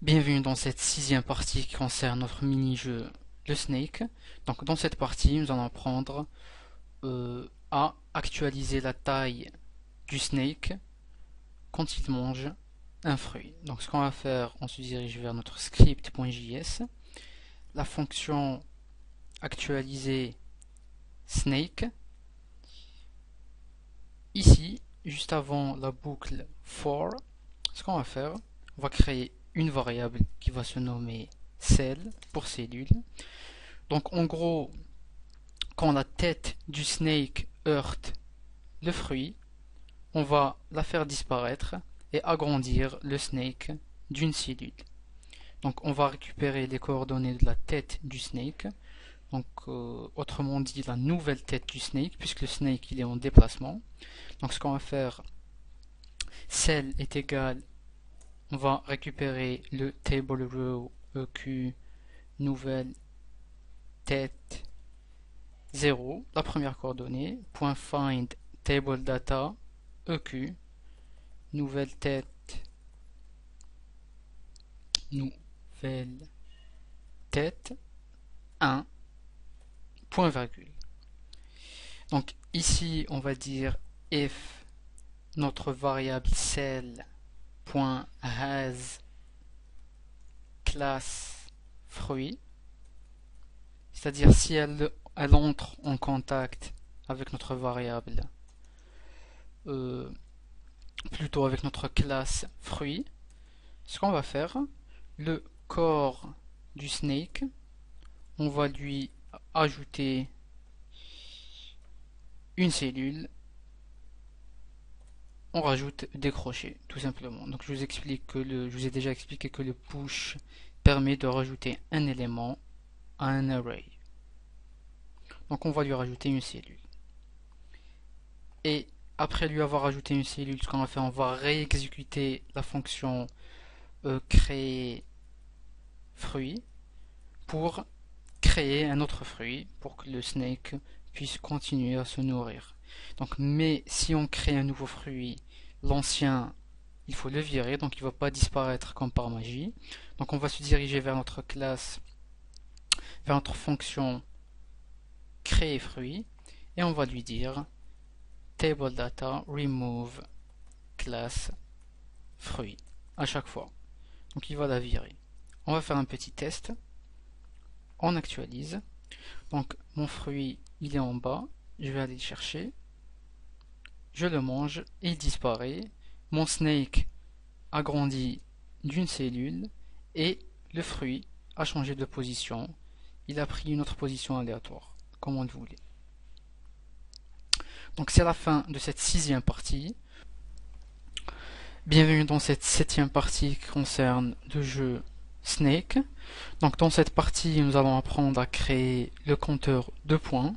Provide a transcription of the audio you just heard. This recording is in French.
Bienvenue dans cette sixième partie qui concerne notre mini-jeu le Snake. Donc dans cette partie, nous allons apprendre à actualiser la taille du Snake quand il mange un fruit. Donc ce qu'on va faire, on se dirige vers notre script.js, la fonction actualiser Snake. Ici, juste avant la boucle for, ce qu'on va faire, on va créer une variable qui va se nommer cell pour cellule. Donc en gros, quand la tête du snake heurte le fruit, on va la faire disparaître et agrandir le snake d'une cellule. Donc on va récupérer les coordonnées de la tête du snake, donc autrement dit la nouvelle tête du snake, puisque le snake il est en déplacement. Donc ce qu'on va faire, cell est égal, on va récupérer le table row EQ nouvelle tête 0, la première coordonnée, point find table data EQ nouvelle tête nouvelle tête 1 point virgule. Donc ici on va dire if notre variable cell .has classe fruit, c'est-à-dire si elle entre en contact avec notre variable, plutôt avec notre classe fruit, ce qu'on va faire, le corps du snake, on va lui ajouter une cellule, on rajoute des crochets, tout simplement. Donc je vous ai déjà expliqué que le push permet de rajouter un élément à un array. Donc on va lui rajouter une cellule. Et après lui avoir ajouté une cellule, ce qu'on va faire, on va réexécuter la fonction créer fruit pour créer un autre fruit pour que le snake puisse continuer à se nourrir. Donc, mais si on crée un nouveau fruit, l'ancien, il faut le virer, donc il ne va pas disparaître comme par magie. Donc on va se diriger vers notre classe, vers notre fonction créer fruit, et on va lui dire table data remove class fruit à chaque fois. Donc il va la virer. On va faire un petit test. On actualise. Donc mon fruit il est en bas. Je vais aller le chercher. Je le mange et il disparaît. Mon snake a grandi d'une cellule et le fruit a changé de position. Il a pris une autre position aléatoire, comme on le voulait. Donc c'est la fin de cette sixième partie. Bienvenue dans cette septième partie qui concerne le jeu Snake. Donc dans cette partie, nous allons apprendre à créer le compteur de points.